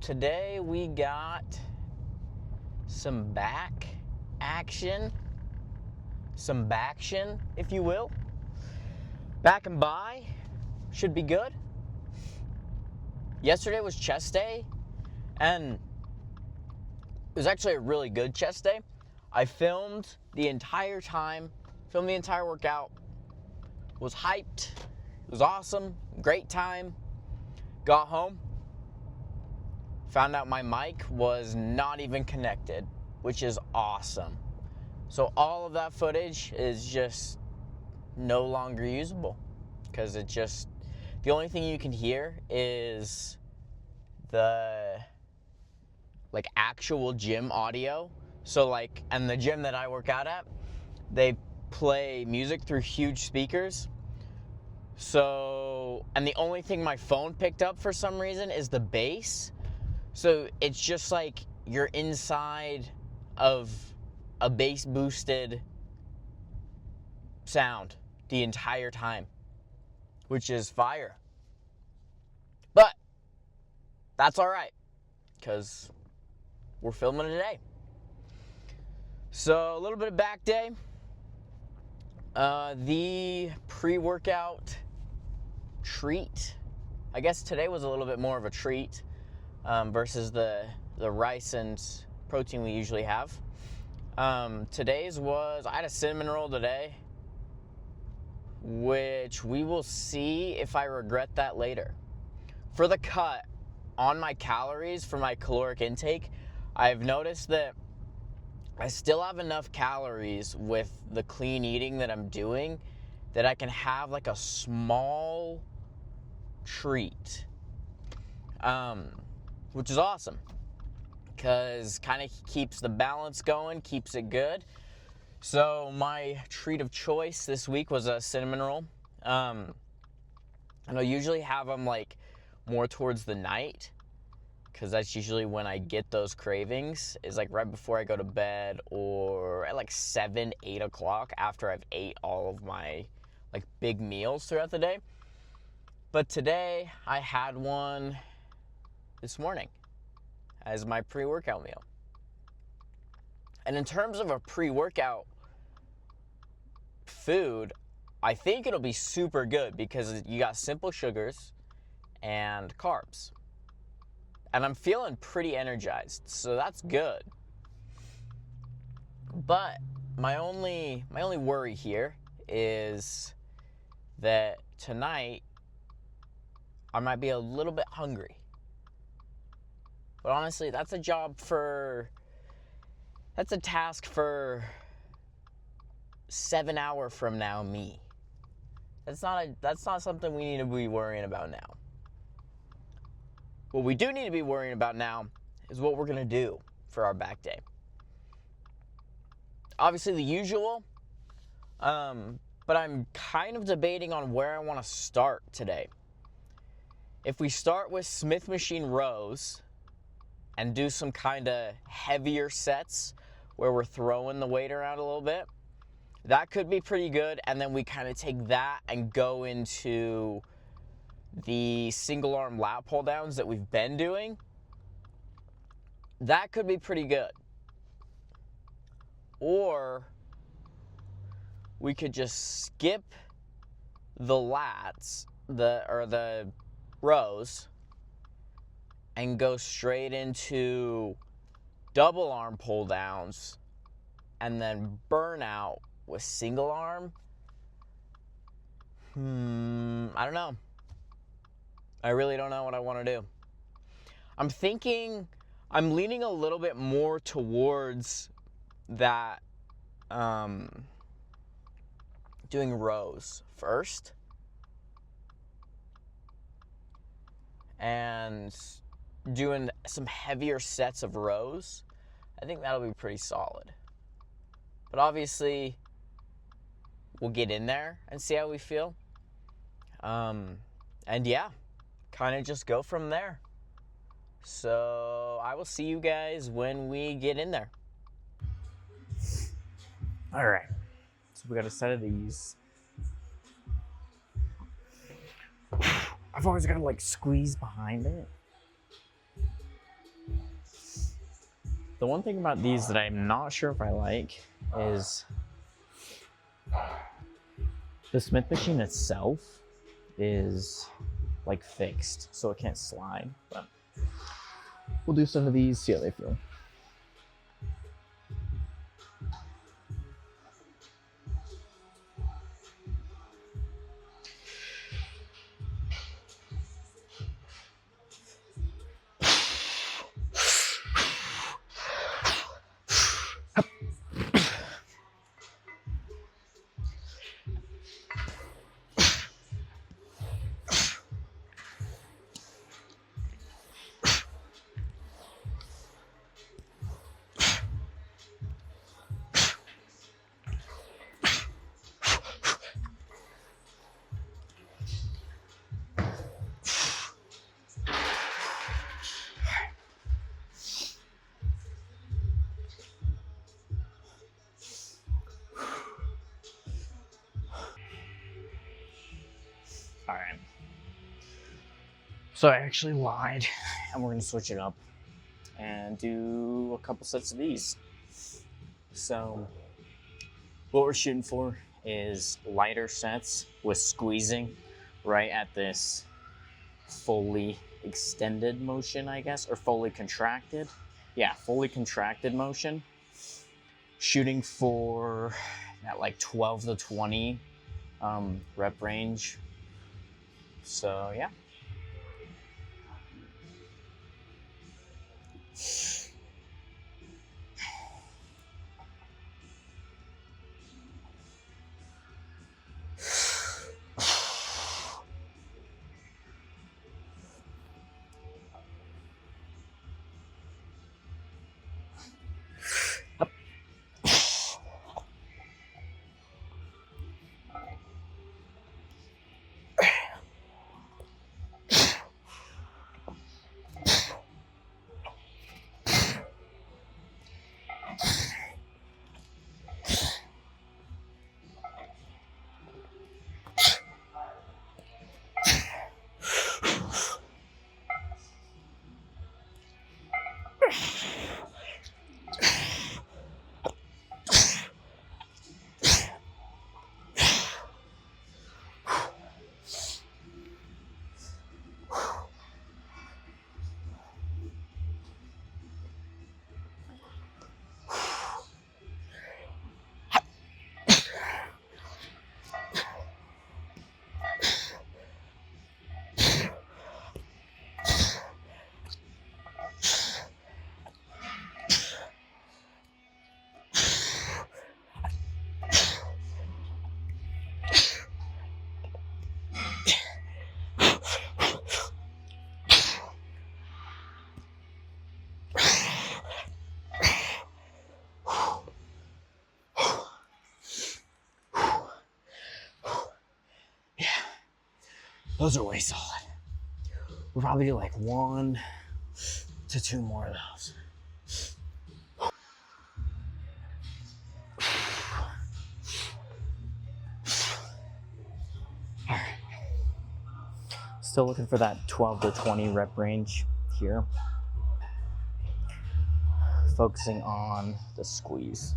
today we got some back action, some baction, if you will. Back and by should be good. Yesterday was chest day, and it was actually a really good chest day. I filmed the entire workout, was hyped, it was awesome, great time. Got home, found out my mic was not even connected, which is awesome. So all of that footage is just no longer usable because the only thing you can hear is the actual gym audio. So and the gym that I work out at, they play music through huge speakers. So, and the only thing my phone picked up for some reason is the bass. So it's just like you're inside of a bass boosted sound the entire time, which is fire. But that's all right, because we're filming today. So a little bit of back day. The pre-workout treat, I guess today was a little bit more of a treat versus the rice and protein we usually have. Today's was, I had a cinnamon roll today, which we will see if I regret that later. For the cut on my calories for my caloric intake, I've noticed that I still have enough calories with the clean eating that I'm doing that I can have like a small treat, which is awesome because kind of keeps the balance going, keeps it good. So my treat of choice this week was a cinnamon roll. And I'll usually have them more towards the night, because that's usually when I get those cravings, is right before I go to bed or at 7, 8 o'clock after I've ate all of my big meals throughout the day. But today I had one this morning as my pre-workout meal. And in terms of a pre-workout food, I think it'll be super good because you got simple sugars and carbs. And I'm feeling pretty energized, so that's good. But my only worry here is that tonight I might be a little bit hungry. But honestly, that's a task for 7 hours from now me. That's not something we need to be worrying about now. What we do need to be worrying about now is what we're going to do for our back day. Obviously the usual, but I'm kind of debating on where I want to start today. If we start with Smith machine rows and do some kind of heavier sets where we're throwing the weight around a little bit, that could be pretty good. And then we kind of take that and go into the single arm lat pull downs that we've been doing. That could be pretty good. Or we could just skip the lats, the rows, and go straight into double arm pull downs and then burn out with single arm. I don't know. I really don't know what I want to do. I'm leaning a little bit more towards that, doing rows first and doing some heavier sets of rows. I think that'll be pretty solid. But obviously, we'll get in there and see how we feel. And yeah, kind of just go from there. So I will see you guys when we get in there. All right, so we got a set of these. I've always got to squeeze behind it. The one thing about these that I'm not sure if I like is the Smith machine itself is like fixed, so it can't slide. But we'll do some of these, see how they feel. All right. So I actually lied, and we're gonna switch it up and do a couple sets of these. So what we're shooting for is lighter sets with squeezing right at this fully extended motion, I guess, or fully contracted. Yeah, fully contracted motion. Shooting for that like 12 to 20 rep range. So yeah. Those are way solid. We'll probably do like 1 to 2 more of those. All right. Still looking for that 12 to 20 rep range here. Focusing on the squeeze.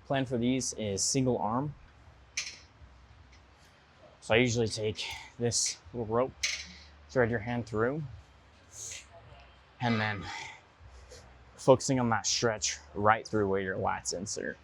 Plan for these is single arm. So I usually take this little rope, thread your hand through, and then focusing on that stretch right through where your lats insert.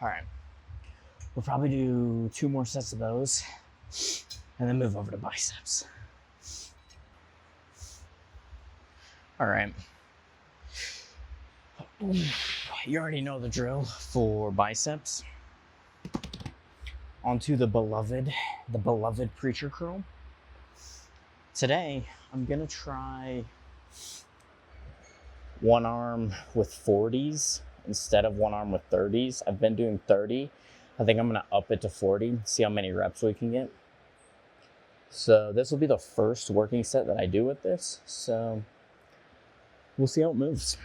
All right, we'll probably do 2 more sets of those and then move over to biceps. All right. You already know the drill for biceps. Onto the beloved preacher curl. Today, I'm gonna try one arm with 40s instead of one arm with 30s. I've been doing 30. I think I'm gonna up it to 40, see how many reps we can get. So this will be the first working set that I do with this. So we'll see how it moves.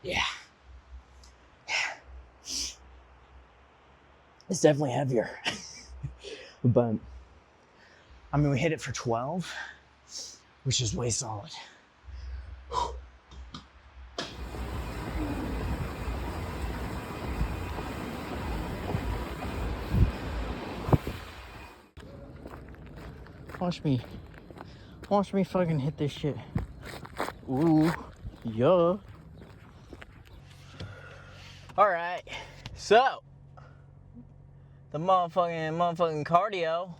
Yeah. It's definitely heavier. But, I mean, we hit it for 12, which is way solid. Watch me fucking hit this shit. Ooh, yeah. All right, so the motherfucking cardio,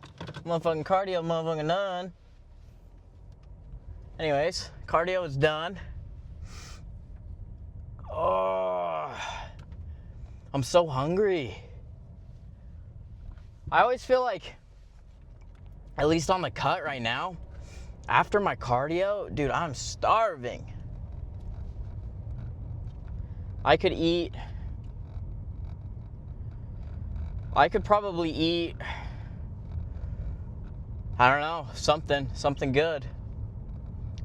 motherfucking done. Anyways, cardio is done. Oh, I'm so hungry. I always feel like, at least on the cut right now, after my cardio, dude, I'm starving. I could probably eat, I don't know, something good.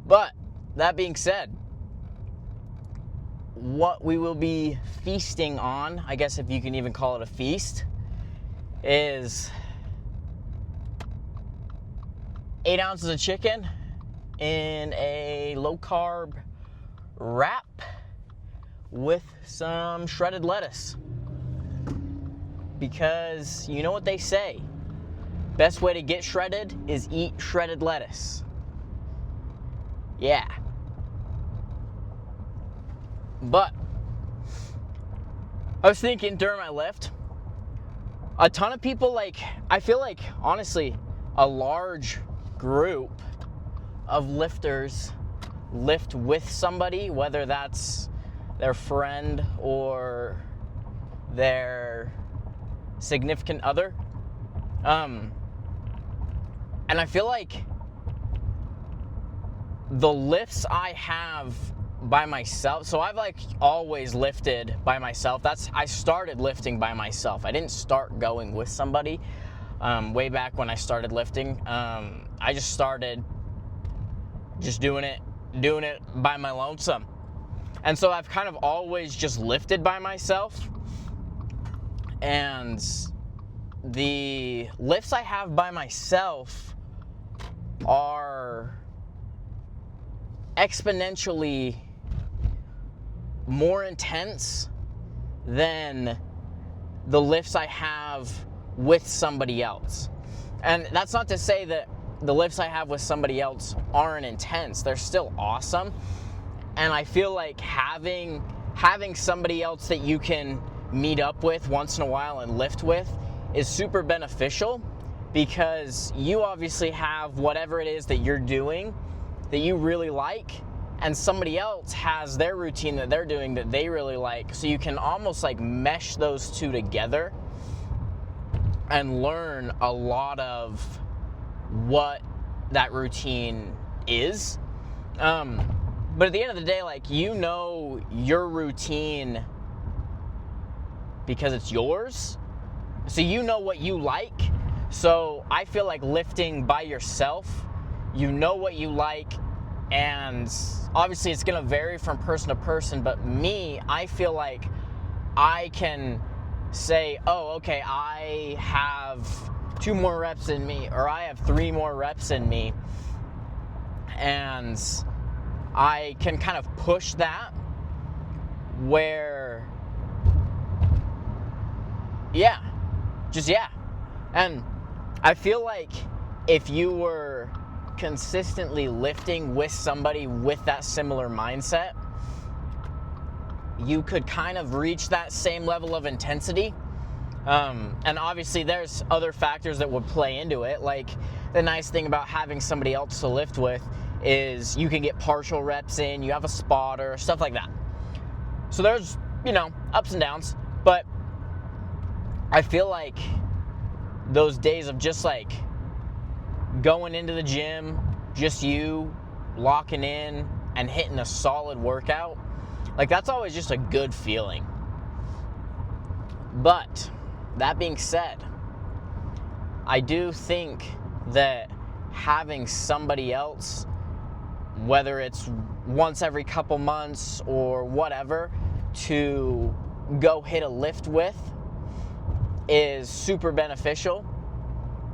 But that being said, what we will be feasting on, I guess if you can even call it a feast, is 8 ounces of chicken in a low-carb wrap with some shredded lettuce. Because you know what they say, Best way to get shredded is eat shredded lettuce. Yeah. But I was thinking during my lift, a ton of people, like, I feel like, honestly, a large group of lifters lift with somebody, whether that's their friend or their significant other. And I feel like the lifts I have by myself, so I've like always lifted by myself. I started lifting by myself. I didn't start going with somebody. Way back when I started lifting, I just started just doing it by my lonesome. And so I've kind of always just lifted by myself. And the lifts I have by myself are exponentially more intense than the lifts I have with somebody else. And that's not to say that the lifts I have with somebody else aren't intense. They're still awesome. And I feel like having somebody else that you can meet up with once in a while and lift with is super beneficial, because you obviously have whatever it is that you're doing that you really like, and somebody else has their routine that they're doing that they really like. So you can almost like mesh those two together and learn a lot of what that routine is. But at the end of the day, like, you know your routine because it's yours. So you know what you like. So I feel like lifting by yourself, you know what you like, and obviously it's gonna vary from person to person, but me, I feel like I can say, oh, okay, I have 2 more reps in me, or I have 3 more reps in me, and I can kind of push that where, yeah. And I feel like if you were consistently lifting with somebody with that similar mindset, you could kind of reach that same level of intensity. And obviously there's other factors that would play into it. Like, the nice thing about having somebody else to lift with is you can get partial reps in, you have a spotter, stuff like that. So there's, ups and downs, but I feel like those days of just like going into the gym, just you locking in and hitting a solid workout, like, that's always just a good feeling. But that being said, I do think that having somebody else, whether it's once every couple months or whatever, to go hit a lift with is super beneficial,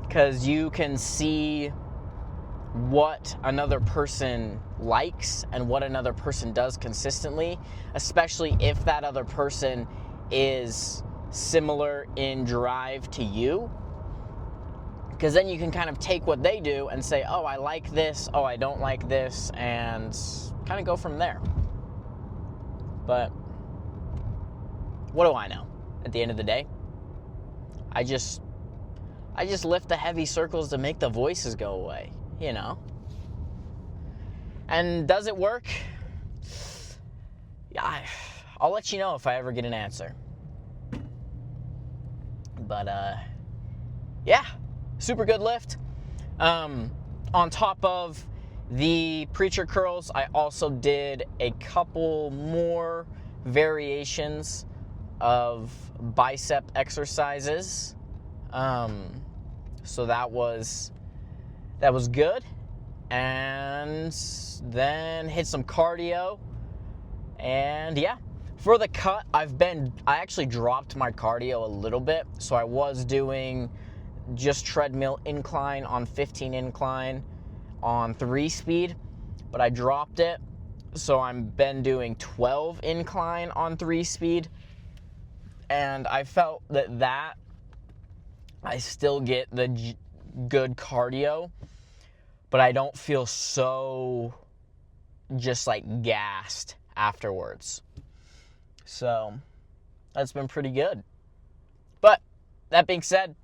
because you can see what another person likes and what another person does consistently, especially if that other person is similar in drive to you, because then you can kind of take what they do and say, oh, I like this, oh, I don't like this, and kind of go from there. But what do I know? At the end of the day, I just lift the heavy circles to make the voices go away, And does it work? Yeah, I'll let you know if I ever get an answer. But, yeah, super good lift. On top of the preacher curls, I also did a couple more variations of bicep exercises. So that was good. And then hit some cardio. And yeah, for the cut, I actually dropped my cardio a little bit. So I was doing just treadmill incline on 15 incline on 3-speed, but I dropped it. So I've been doing 12 incline on 3-speed. And I felt that I still get good cardio, but I don't feel so just like gassed afterwards. So that's been pretty good. But that being said,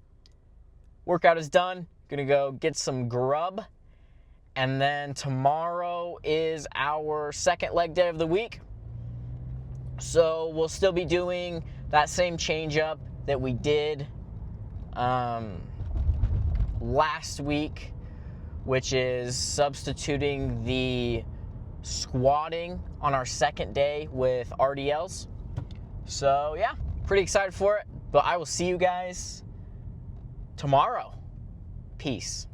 workout is done. Gonna go get some grub. And then tomorrow is our second leg day of the week. So we'll still be doing that same change up that we did last week, which is substituting the squatting on our second day with RDLs. So yeah, pretty excited for it. But I will see you guys tomorrow. Peace.